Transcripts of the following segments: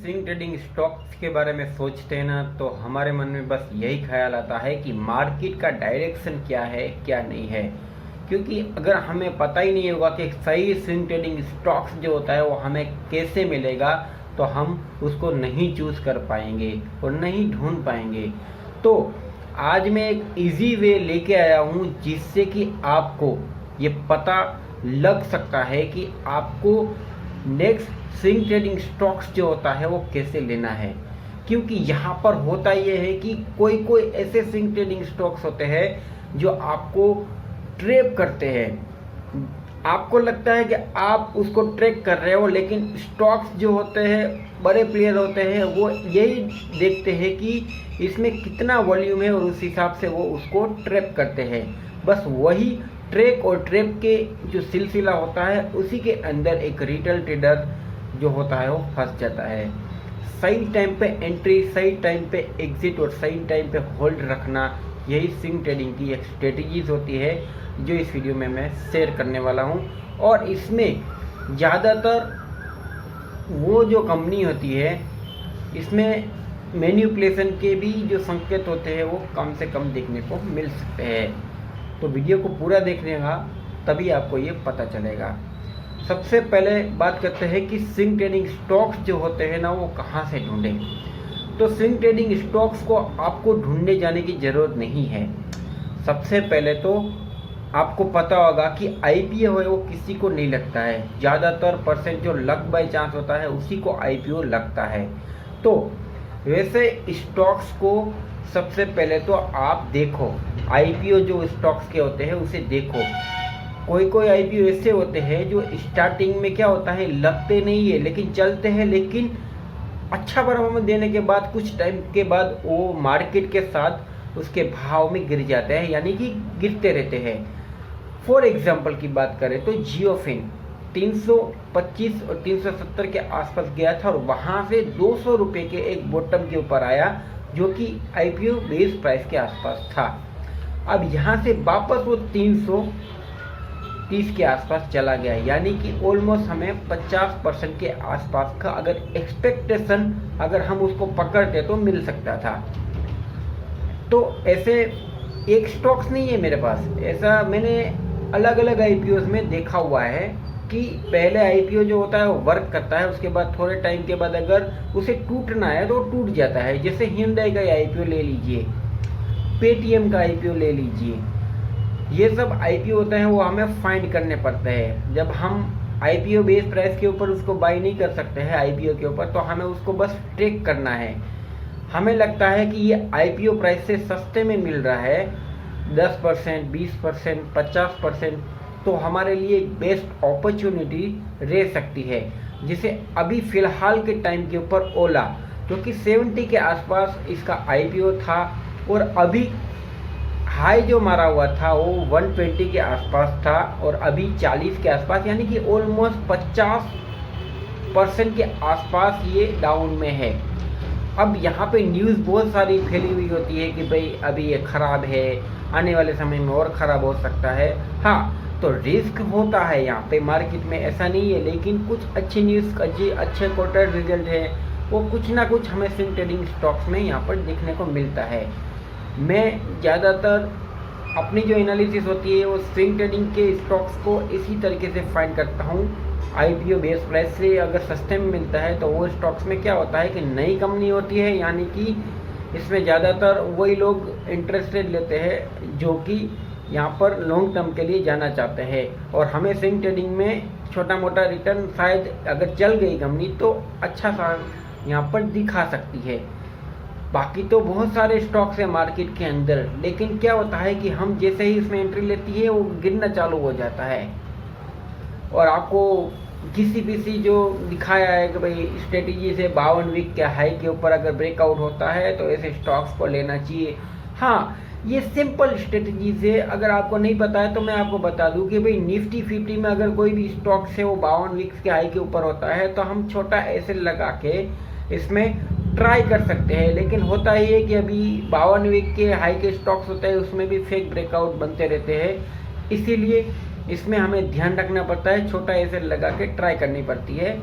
Swing trading stocks के बारे में सोचते हैं ना, तो हमारे मन में बस यही ख्याल आता है कि मार्केट का डायरेक्शन क्या है क्या नहीं है। क्योंकि अगर हमें पता ही नहीं होगा कि सही स्विंग ट्रेडिंग स्टॉक्स जो होता है वो हमें कैसे मिलेगा, तो हम उसको नहीं चूज़ कर पाएंगे और नहीं ढूंढ पाएंगे। तो आज मैं एक इजी वे लेके आया हूँ जिससे कि आपको ये पता लग सकता है कि आपको नेक्स्ट स्विंग ट्रेडिंग स्टॉक्स जो होता है वो कैसे लेना है। क्योंकि यहाँ पर होता ये है कि कोई कोई ऐसे स्विंग ट्रेडिंग स्टॉक्स होते हैं जो आपको ट्रैप करते हैं। आपको लगता है कि आप उसको ट्रैक कर रहे हो, लेकिन स्टॉक्स जो होते हैं, बड़े प्लेयर होते हैं, वो यही देखते हैं कि इसमें कितना वॉल्यूम है और उस हिसाब से वो उसको ट्रैप करते हैं। बस वही ट्रैक और ट्रैप के जो सिलसिला होता है उसी के अंदर एक रिटेल ट्रेडर जो होता है वो फंस जाता है। सही टाइम पे एंट्री, सही टाइम पे एग्जिट और सही टाइम पे होल्ड रखना, यही स्विंग ट्रेडिंग की एक स्ट्रेटजीज होती है जो इस वीडियो में मैं शेयर करने वाला हूँ। और इसमें ज़्यादातर वो जो कंपनी होती है, इसमें मैनिपुलेशन के भी जो संकेत होते हैं वो कम से कम देखने को मिल सकते हैं। तो वीडियो को पूरा देखने का तभी आपको ये पता चलेगा। सबसे पहले बात करते हैं कि स्विंग ट्रेडिंग स्टॉक्स जो होते हैं ना, वो कहाँ से ढूंढें। तो स्विंग ट्रेडिंग स्टॉक्स को आपको ढूंढने जाने की ज़रूरत नहीं है। सबसे पहले तो आपको पता होगा कि आईपीओ है वो किसी को नहीं लगता है। ज़्यादातर परसेंट जो लक बाय चांस होता है उसी को आईपीओ लगता है। तो वैसे स्टॉक्स को सबसे पहले तो आप देखो, आईपीओ जो स्टॉक्स के होते हैं उसे देखो। कोई कोई आईपीओ ऐसे होते हैं जो स्टार्टिंग में क्या होता है, लगते नहीं है लेकिन चलते हैं, लेकिन अच्छा परफॉर्मेंस देने के बाद कुछ टाइम के बाद वो मार्केट के साथ उसके भाव में गिर जाते हैं, यानी कि गिरते रहते हैं। फॉर एग्जांपल की बात करें तो जियोफिन 325 और 370 के आसपास गया था और वहाँ से 200 रुपये के एक बॉटम के ऊपर आया जो कि आईपीओ बेस प्राइस के आसपास था। अब यहाँ से वापस वो 330 के आसपास चला गया, यानी कि ऑलमोस्ट हमें 50% के आसपास का अगर एक्सपेक्टेशन अगर हम उसको पकड़ते तो मिल सकता था। तो ऐसे एक स्टॉक्स नहीं है मेरे पास, ऐसा मैंने अलग अलग आईपीओज में देखा हुआ है कि पहले आईपीओ जो होता है वो वर्क करता है, उसके बाद थोड़े टाइम के बाद अगर उसे टूटना है तो टूट जाता है। जैसे Hyundai का आईपीओ ले लीजिए, पेटीएम का आईपीओ ले लीजिए, ये सब आईपीओ होते हैं वो हमें फाइंड करने पड़ते हैं। जब हम आईपीओ बेस प्राइस के ऊपर उसको बाई नहीं कर सकते हैं आईपीओ के ऊपर, तो हमें उसको बस ट्रैक करना है। हमें लगता है कि ये आईपीओ प्राइस से सस्ते में मिल रहा है 10%, 20%, 50%, तो हमारे लिए एक बेस्ट अपॉर्चुनिटी रह सकती है। जिसे अभी फ़िलहाल के टाइम के ऊपर ओला जो कि 70 के आसपास इसका आईपीओ था और अभी हाई जो मारा हुआ था वो 120 के आसपास था और अभी 40 के आसपास, यानी कि ऑलमोस्ट 50% के आसपास ये डाउन में है। अब यहाँ पे न्यूज़ बहुत सारी फैली हुई होती है कि भाई अभी ये ख़राब है, आने वाले समय में और ख़राब हो सकता है। हाँ, तो रिस्क होता है यहाँ पे मार्केट में, ऐसा नहीं है, लेकिन कुछ अच्छी न्यूज़, अच्छे क्वार्टर रिजल्ट है वो कुछ ना कुछ हमें स्विंग ट्रेडिंग स्टॉक्स में यहाँ पर देखने को मिलता है। मैं ज़्यादातर अपनी जो एनालिसिस होती है वो स्विंग ट्रेडिंग के स्टॉक्स को इसी तरीके से फाइंड करता हूँ। आईपीओ बेस प्राइस से अगर सस्ते में मिलता है तो वो स्टॉक्स में क्या होता है कि नई कंपनी होती है, यानी कि इसमें ज़्यादातर वही लोग इंटरेस्टेड लेते हैं जो कि यहाँ पर लॉन्ग टर्म के लिए जाना चाहते हैं। और हमें स्विंग ट्रेडिंग में छोटा मोटा रिटर्न शायद अगर चल गई कंपनी तो अच्छा सा यहाँ पर दिखा सकती है। बाकी तो बहुत सारे स्टॉक्स हैं मार्केट के अंदर, लेकिन क्या होता है कि हम जैसे ही इसमें एंट्री लेती है वो गिरना चालू हो जाता है। और आपको किसी जो दिखाया है कि भाई स्ट्रेटजी से 52 वीक के हाई के ऊपर अगर ब्रेकआउट होता है तो ऐसे स्टॉक्स को लेना चाहिए। हाँ, ये सिंपल स्ट्रेटजी से अगर आपको नहीं पता है तो मैं आपको बता दूं कि भाई निफ्टी 50 में अगर कोई भी स्टॉक से वो 52 वीक्स के हाई के ऊपर होता है तो हम छोटा ऐसे लगा के इसमें ट्राई कर सकते हैं। लेकिन होता ही है कि अभी 52 वीक के हाई के स्टॉक्स होते हैं उसमें भी फेक ब्रेकआउट बनते रहते हैं, इसीलिए इसमें हमें ध्यान रखना पड़ता है, छोटा ऐसे लगा के ट्राई करनी पड़ती है।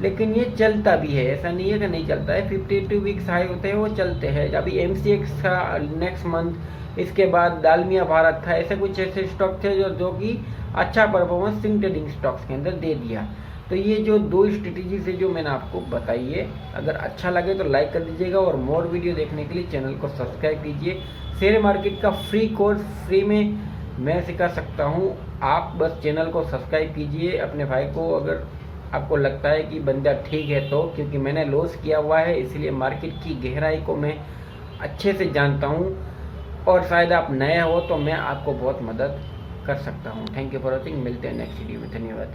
लेकिन ये चलता भी है, ऐसा नहीं है कि नहीं चलता है। 52 वीक्स हाई होते हैं वो चलते हैं। अभी MCX था नेक्स्ट मंथ, इसके बाद दालमिया भारत था, ऐसे कुछ ऐसे स्टॉक थे जो कि अच्छा परफॉर्मेंस स्विंग ट्रेडिंग स्टॉक्स के अंदर दे दिया। तो ये जो दो स्ट्रेटेजी से जो मैंने आपको बताई है, अगर अच्छा लगे तो लाइक कर दीजिएगा और मोर वीडियो देखने के लिए चैनल को सब्सक्राइब कीजिए। शेयर मार्केट का फ्री कोर्स फ्री में मैं सिखा सकता हूँ, आप बस चैनल को सब्सक्राइब कीजिए अपने भाई को। अगर आपको लगता है कि बंदा ठीक है तो, क्योंकि मैंने लॉस किया हुआ है इसलिए मार्केट की गहराई को मैं अच्छे से जानता हूँ, और शायद आप नए हो तो मैं आपको बहुत मदद कर सकता हूँ। थैंक यू फॉर वॉचिंग, मिलते हैं नेक्स्ट वीडियो में, धन्यवाद।